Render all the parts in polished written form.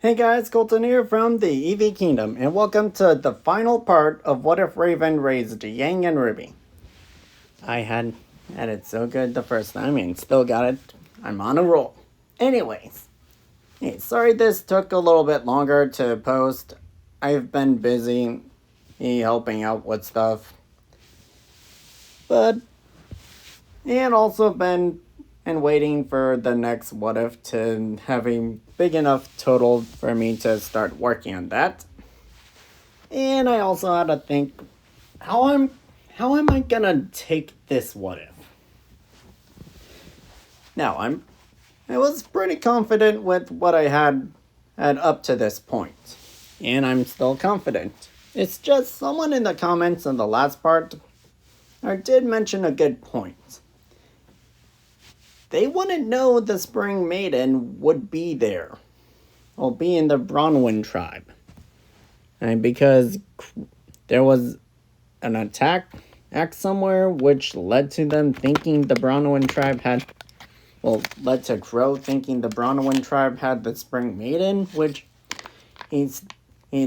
Hey guys, Colton here from the EV Kingdom, and welcome to the final part of What If Raven Raised Yang and Ruby. I had it so good the first time and still got it. I'm on a roll. Anyways, hey, sorry this took a little bit longer to post. I've been busy helping out with stuff. But, and also been waiting for the next What If to have a big enough total for me to start working on that. And I also had to think, how am I gonna take this What If? Now I was pretty confident with what I had up to this point, and I'm still confident. It's just someone in the comments in the last part did mention a good point. They wouldn't know the Spring Maiden would be there, or be in the Bronwyn tribe. And because there was an attack somewhere which led to them thinking the Bronwyn tribe led to Crow thinking the Bronwyn tribe had the Spring Maiden, which he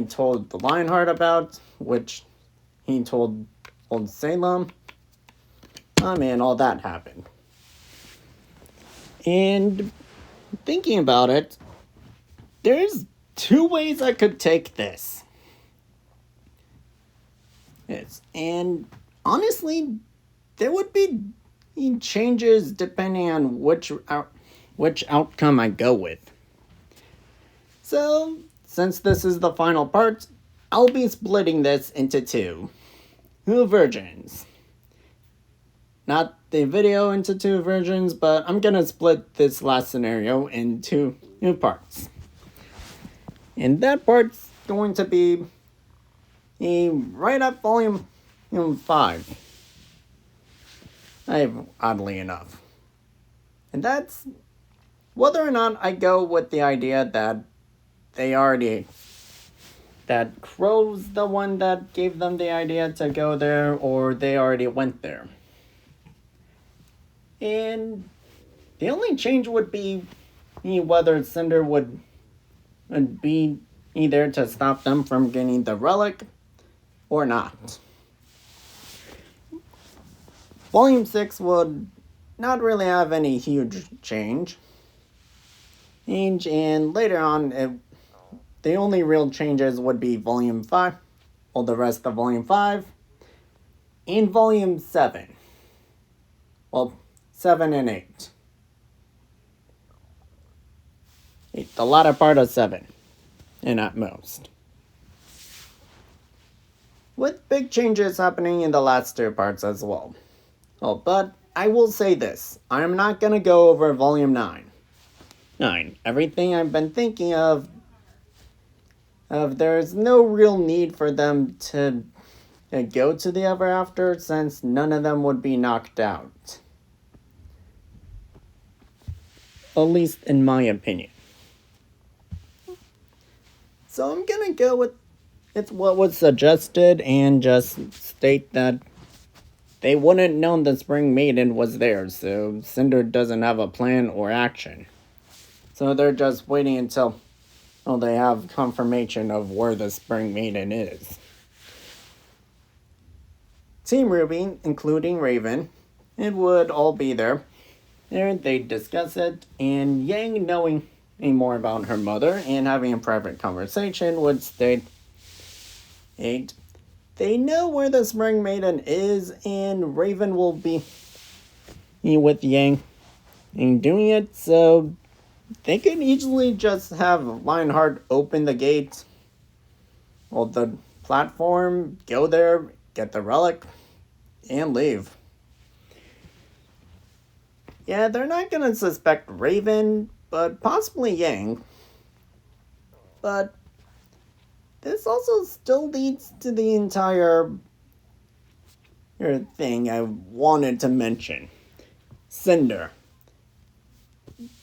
told the Lionheart about, which he told Old Salem. I mean, all that happened. And thinking about it, there's two ways I could take this. And honestly, there would be changes depending on which outcome I go with. So, since this is the final part, I'll be splitting this into two versions. Not the video into two versions, but I'm gonna split this last scenario into two parts. And that part's going to be right up volume 5. Oddly enough. And that's whether or not I go with the idea that that Crow's the one that gave them the idea to go there, or they already went there. And the only change would be whether Cinder would be either to stop them from getting the relic or not. Volume 6 would not really have any huge change. And later on, the only real changes would be Volume 5, or the rest of Volume 5, and Volume 7. Well, 7 and 8. The latter part of 7, and at most. With big changes happening in the last two parts as well. Oh, but I will say this. I am not going to go over Volume 9. Everything I've been thinking of there's no real need for them to go to the Ever After, since none of them would be knocked out. At least in my opinion. So I'm gonna go with what was suggested and just state that they wouldn't know the Spring Maiden was there, so Cinder doesn't have a plan or action. So they're just waiting until they have confirmation of where the Spring Maiden is. Team RWBY, including Raven, it would all be there. And they'd discuss it, and Yang, knowing more about her mother and having a private conversation, would state, they know where the Spring Maiden is, and Raven will be with Yang in doing it, so they could easily just have Lionheart open the gate, or the platform, go there, get the relic, and leave. Yeah, they're not gonna suspect Raven, but possibly Yang. But this also still leads to the entire thing I wanted to mention. Cinder.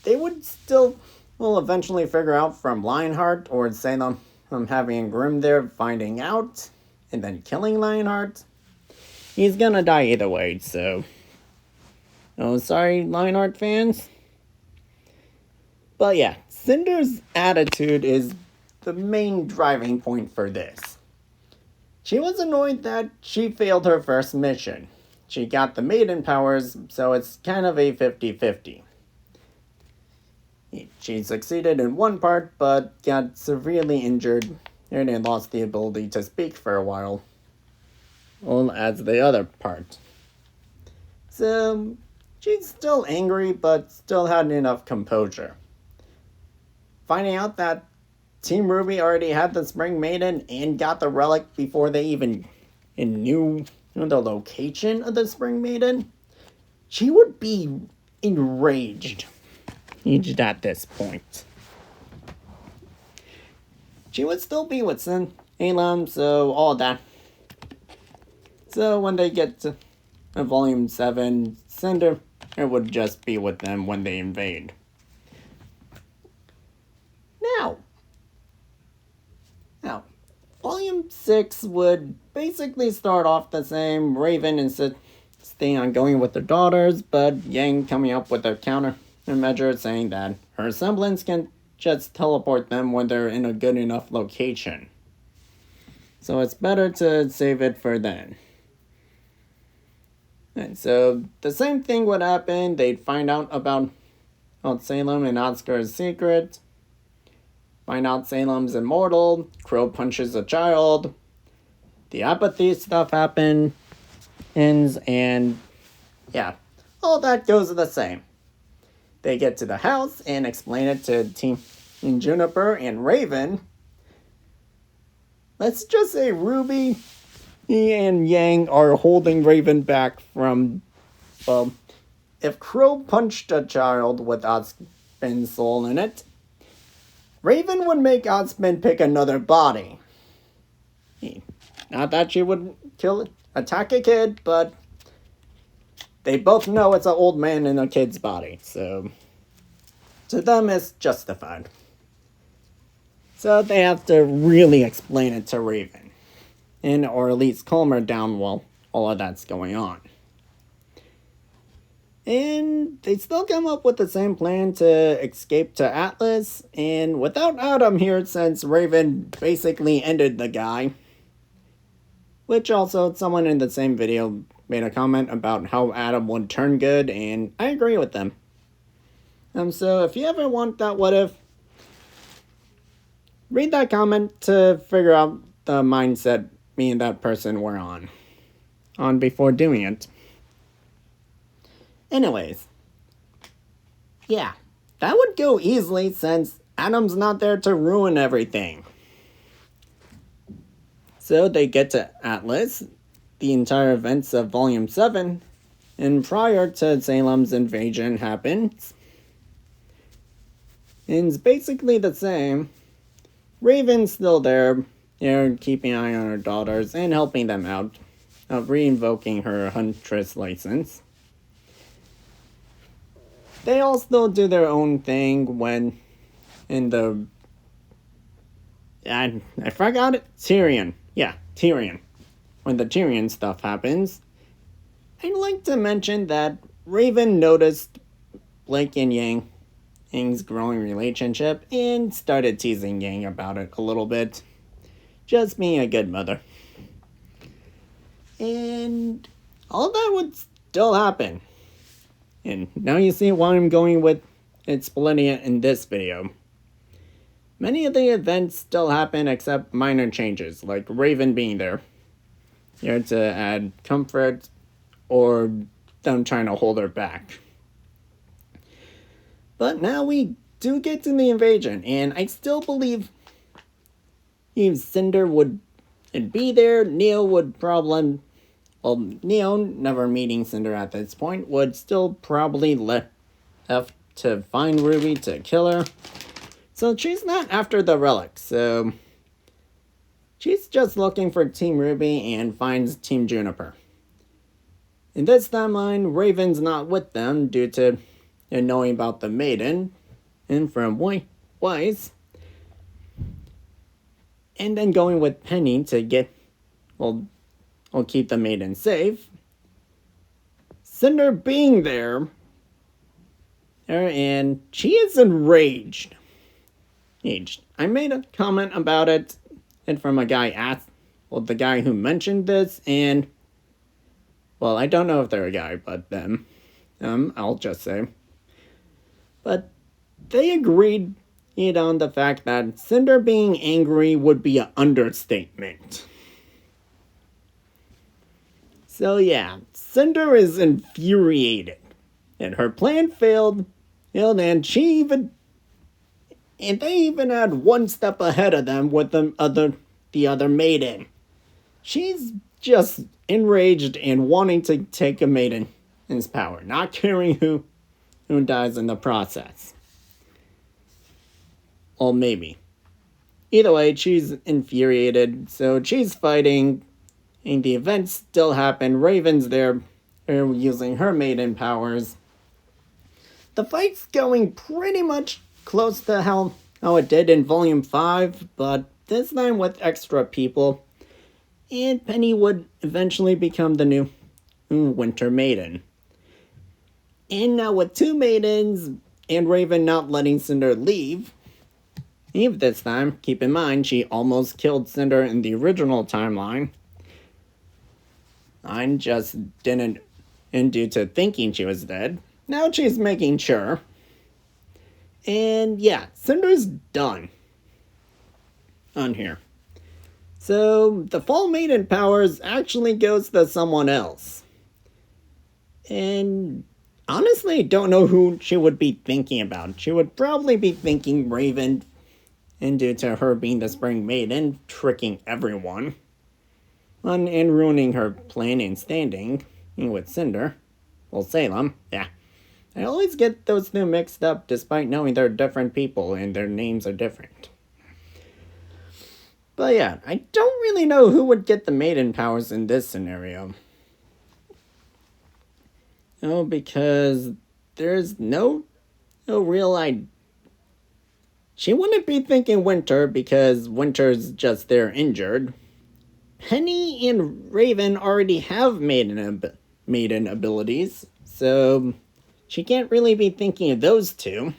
They would still eventually figure out from Lionheart, or Salem having Grim there, finding out, and then killing Lionheart. He's gonna die either way, so... Oh, sorry, Lionheart fans. But yeah, Cinder's attitude is the main driving point for this. She was annoyed that she failed her first mission. She got the maiden powers, so it's kind of a 50-50. She succeeded in one part, but got severely injured and lost the ability to speak for a while. Well, as the other part. So, she's still angry, but still had enough composure. Finding out that Team RWBY already had the Spring Maiden and got the relic before they even knew the location of the Spring Maiden, she would be enraged at this point. She would still be with Salem, so all that. So when they get to Volume 7, Cinder, it would just be with them when they invade. Now, Volume 6 would basically start off the same. Raven insisting on going with their daughters, but Yang coming up with a countermeasure saying that her semblance can just teleport them when they're in a good enough location. So it's better to save it for then. And so the same thing would happen. They'd find out about Salem and Oscar's secret. Find out Salem's immortal. Crow punches a child. The apathy stuff happens. And yeah, all that goes the same. They get to the house and explain it to Team Juniper and Raven. Let's just say RWBY and Yang are holding Raven back from, well, if Crow punched a child with Ozpin's soul in it, Raven would make Ozpin pick another body. Not that she would attack a kid, but they both know it's an old man in a kid's body, so to them it's justified. So they have to really explain it to Raven, or at least calm her down while all of that's going on. And they still come up with the same plan to escape to Atlas, and without Adam here, since Raven basically ended the guy. Which also, someone in the same video made a comment about how Adam would turn good, and I agree with them. So if you ever want that what if, read that comment to figure out the mindset me and that person were on before doing it. Anyways, yeah, that would go easily since Adam's not there to ruin everything. So they get to Atlas, the entire events of Volume 7, and prior to Salem's invasion happens. And it's basically the same. Raven's still there, keeping an eye on her daughters and helping them out, re-invoking her Huntress license. They all still do their own thing when in the... I forgot it. Tyrion. Yeah, Tyrion. When the Tyrion stuff happens. I'd like to mention that Raven noticed Blake and Yang's growing relationship and started teasing Yang about it a little bit. Just being a good mother. And all that would still happen. And now you see why I'm going with splitting it in this video. Many of the events still happen except minor changes, like Raven being there. To add comfort, or them trying to hold her back. But now we do get to the invasion, and I still believe Cinder would be there. Neo would probably... Well, Neo, never meeting Cinder at this point, would still probably have to find RWBY to kill her. So she's not after the relic, so she's just looking for Team RWBY and finds Team Juniper. In this timeline, Raven's not with them due to knowing about the Maiden, and from Weiss, and then going with Penny to get, well, keep the Maiden safe. Cinder being there, and she is enraged. aged. I made a comment about it, and from a guy the guy who mentioned this, and well, I don't know if they're a guy, but them, I'll just say. But they agreed on the fact that Cinder being angry would be an understatement. So yeah, Cinder is infuriated, and her plan failed, and they even had one step ahead of them with the other maiden. She's just enraged and wanting to take a maiden's power, not caring who dies in the process. Or maybe. Either way, she's infuriated, so she's fighting, and the events still happen. Raven's there using her maiden powers. The fight's going pretty much close to how it did in Volume 5, but this time with extra people. And Penny would eventually become the new Winter Maiden. And now with two maidens and Raven not letting Cinder leave this time, keep in mind she almost killed Cinder in the original timeline. I just didn't, and due to thinking she was dead. Now she's making sure. And yeah, Cinder's done on here. So the Fall Maiden powers actually goes to someone else. And honestly, don't know who she would be thinking about. She would probably be thinking Raven, and due to her being the Spring Maiden, tricking everyone. And ruining her plan and standing with Cinder. Well, Salem, yeah. I always get those two mixed up despite knowing they're different people and their names are different. But yeah, I don't really know who would get the maiden powers in this scenario. Oh, because there's no real idea. She wouldn't be thinking Winter because Winter's just there injured. Penny and Raven already have maiden abilities, so she can't really be thinking of those two.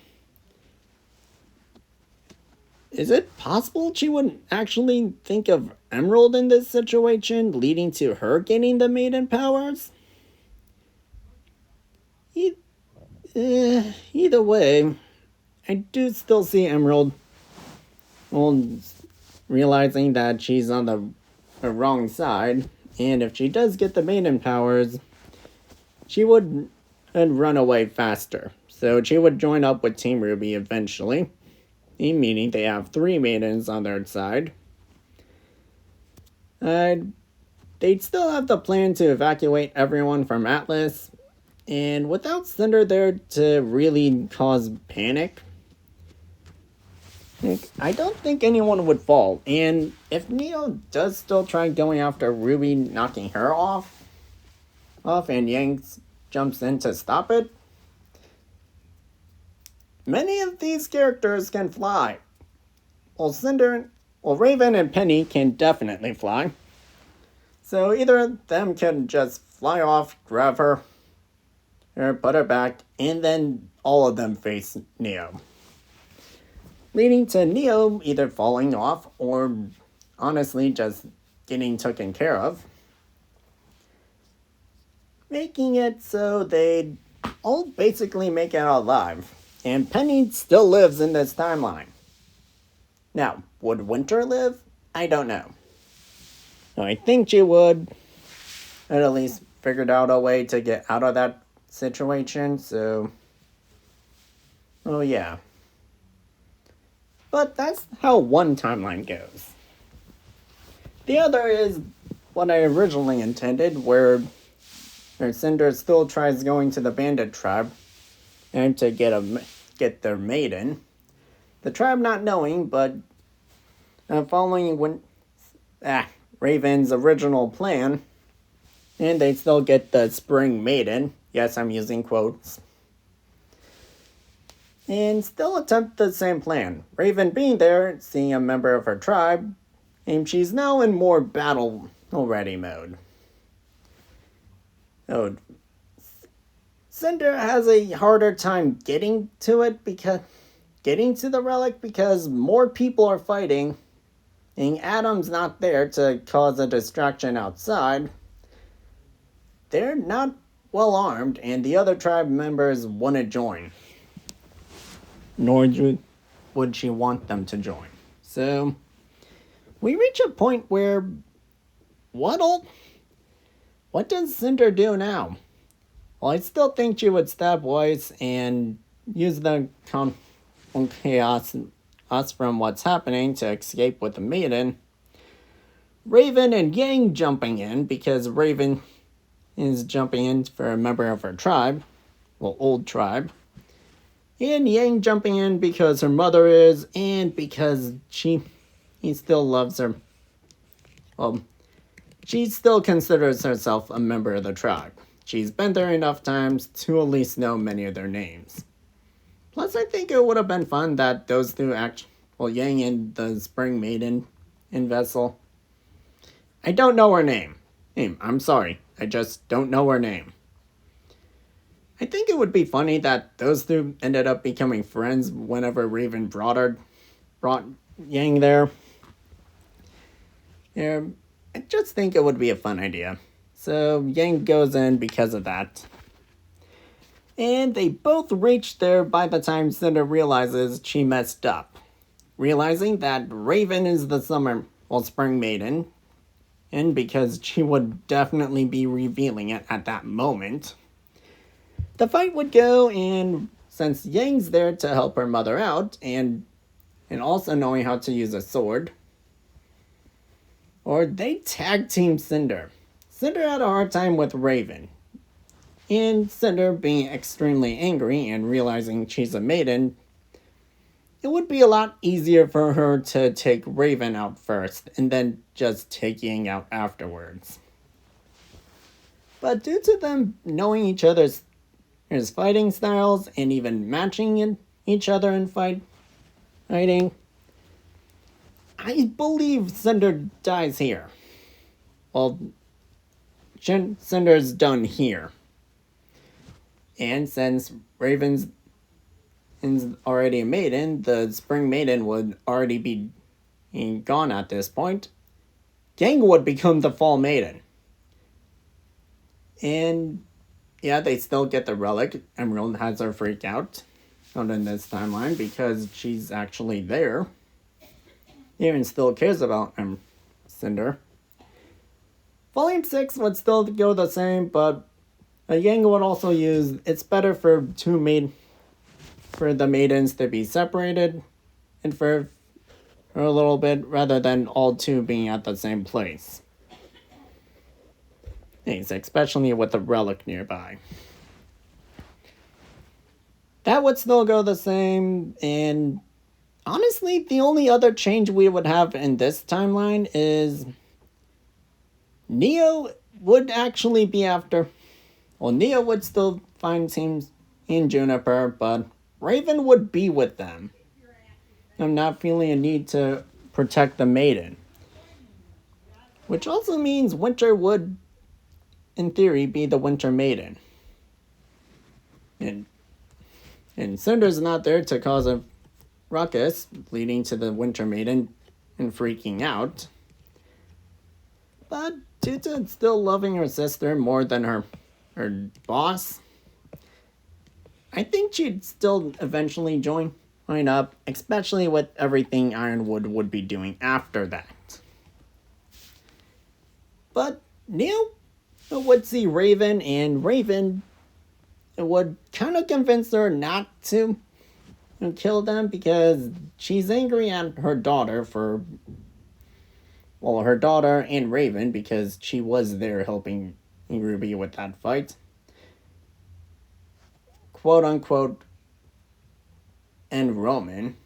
Is it possible she would actually think of Emerald in this situation, leading to her getting the maiden powers? Either way, I do still see Emerald realizing that she's on the wrong side, and if she does get the maiden powers, she would run away faster. So she would join up with Team RWBY eventually, meaning they have 3 maidens on their side. They'd still have the plan to evacuate everyone from Atlas, and without Cinder there to really cause panic, I don't think anyone would fall. And if Neo does still try going after RWBY, knocking her off, and Yanks jumps in to stop it, many of these characters can fly. Raven and Penny can definitely fly. So either of them can just fly off, grab her, or put her back, and then all of them face Neo. Leading to Neo either falling off or honestly just getting taken care of. Making it so they'd all basically make it out alive. And Penny still lives in this timeline. Now, would Winter live? I don't know. I think she would. I'd at least figured out a way to get out of that situation, so... Oh yeah. But that's how one timeline goes. The other is what I originally intended, where Cinder still tries going to the bandit tribe and to get their maiden. The tribe not knowing, but following Raven's original plan, and they still get the Spring Maiden. Yes, I'm using quotes. And still attempt the same plan. Raven being there, seeing a member of her tribe, and she's now in more battle-ready mode. Cinder has a harder time getting getting to the relic because more people are fighting, and Adam's not there to cause a distraction outside. They're not well armed, and the other tribe members wouldn't join. Nor would she want them to join. So, we reach a point where, what does Cinder do now? Well, I still think she would stab Weiss and use the chaos us from what's happening to escape with the maiden. Raven and Yang jumping in because Raven is jumping in for a member of her tribe. Well, old tribe. And Yang jumping in because her mother is, and because he still loves her. Well, she still considers herself a member of the tribe. She's been there enough times to at least know many of their names. Plus, I think it would have been fun that those two Yang and the Spring Maiden in Vessel. I don't know her name. I'm sorry, I just don't know her name. I think it would be funny that those two ended up becoming friends whenever Raven brought Yang there. Yeah, I just think it would be a fun idea. So Yang goes in because of that. And they both reach there by the time Cinder realizes she messed up. Realizing that Raven is the Spring Maiden. And because she would definitely be revealing it at that moment. The fight would go, and since Yang's there to help her mother out, and also knowing how to use a sword, or they tag team Cinder. Cinder had a hard time with Raven, and Cinder being extremely angry and realizing she's a maiden, it would be a lot easier for her to take Raven out first, and then just take Yang out afterwards. But due to them knowing each other's fighting styles and even matching each other in fighting, I believe Cinder dies here. Well, Cinder's done here. And since Raven's already a maiden, the Spring Maiden would already be gone at this point. Yang would become the Fall Maiden. And yeah, they still get the relic. Emerald has her freak out in this timeline because she's actually there. Even still cares about Cinder. Volume 6 would still go the same, but Yang would also use, it's better for the maidens to be separated and for a little bit rather than all two being at the same place. Especially with the relic nearby. That would still go the same, and honestly, the only other change we would have in this timeline is Neo would actually be after. Well, Neo would still find teams in Juniper, but Raven would be with them. I'm not feeling a need to protect the maiden. Which also means Winter would, in theory, be the Winter Maiden. And Cinder's not there to cause a ruckus, leading to the Winter Maiden and freaking out. But due to still loving her sister more than her boss, I think she'd still eventually join up, especially with everything Ironwood would be doing after that. But Neo would see Raven, and Raven would kind of convince her not to kill them because she's angry at her daughter her daughter and Raven because she was there helping RWBY with that fight. Quote unquote, and Roman.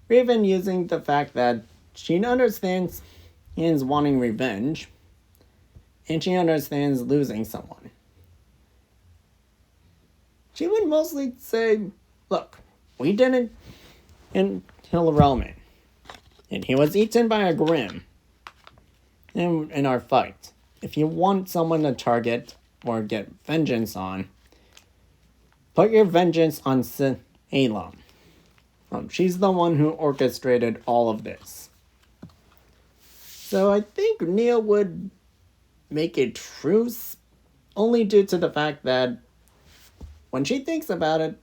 Raven using the fact that she understands Ian's wanting revenge, and she understands losing someone. She would mostly say, look, we didn't kill Roman, and he was eaten by a Grimm in our fight. If you want someone to target or get vengeance on, put your vengeance on Salem. She's the one who orchestrated all of this. So I think Nia would make a truce only due to the fact that when she thinks about it,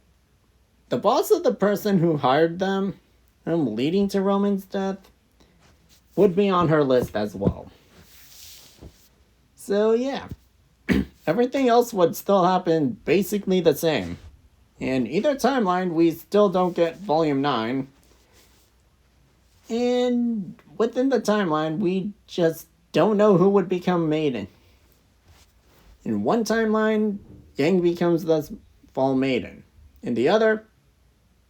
the boss of the person who hired them, leading to Roman's death, would be on her list as well. So yeah, everything else would still happen basically the same. In either timeline, we still don't get Volume 9. And within the timeline, we just don't know who would become Maiden. In one timeline, Yang becomes the Fall Maiden. In the other,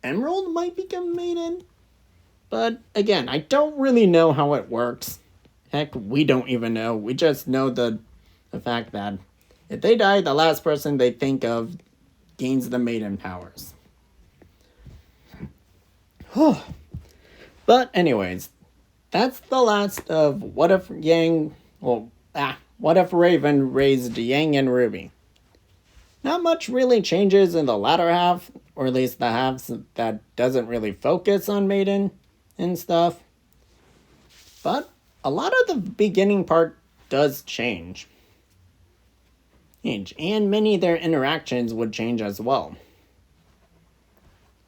Emerald might become Maiden. But again, I don't really know how it works. Heck, we don't even know. We just know the fact that if they die, the last person they think of gains the Maiden powers. But anyways, that's the last of What If What If Raven raised Yang and Ruby. Not much really changes in the latter half, or at least the halves that doesn't really focus on Maiden and stuff. But a lot of the beginning part does change. And many of their interactions would change as well.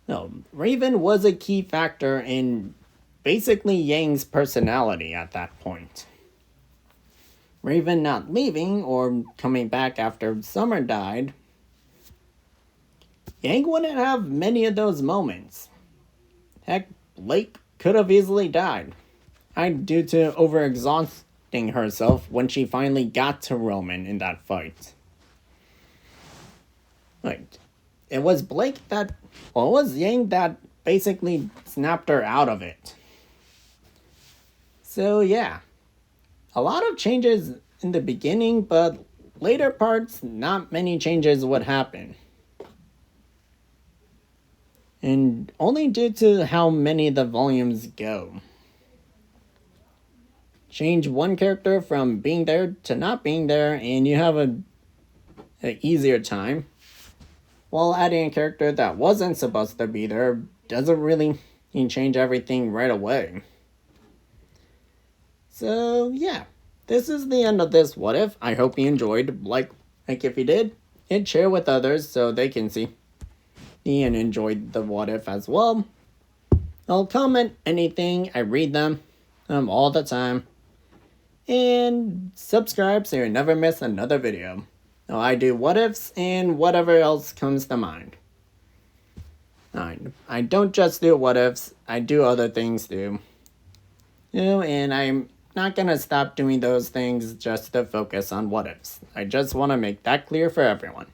No, Raven was a key factor in basically Yang's personality at that point. Raven not leaving or coming back after Summer died, Yang wouldn't have many of those moments. Heck, Blake could have easily died, due to overexhausting herself when she finally got to Roman in that fight. It was it was Yang that basically snapped her out of it. So yeah, a lot of changes in the beginning, but later parts, not many changes would happen. And only due to how many the volumes go. Change one character from being there to not being there, and you have an easier time. While adding a character that wasn't supposed to be there doesn't really change everything right away. So yeah, this is the end of this What If. I hope you enjoyed. Like if you did, hit share with others so they can see and enjoyed the What If as well. I'll comment anything. I read them all the time. And subscribe so you never miss another video. I do what ifs and whatever else comes to mind. I don't just do what ifs, I do other things too. And I'm not gonna stop doing those things just to focus on what ifs. I just want to make that clear for everyone.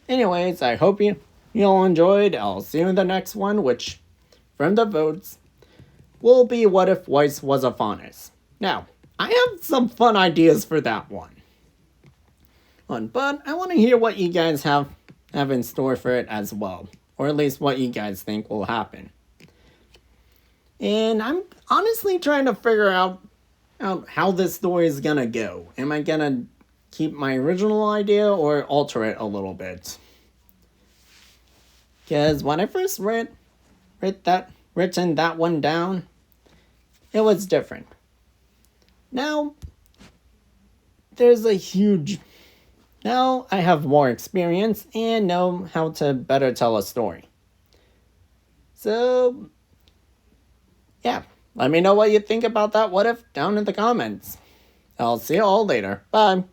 Anyways, I hope you all enjoyed. I'll see you in the next one, which, from the votes, will be What If Weiss was a Faunus. Now, I have some fun ideas for that one. But I want to hear what you guys have in store for it as well. Or at least what you guys think will happen. And I'm honestly trying to figure out how this story is going to go. Am I going to keep my original idea or alter it a little bit? Because when I first written that one down, it was different. Now, now I have more experience and know how to better tell a story. So, yeah, let me know what you think about that What If down in the comments. I'll see you all later. Bye.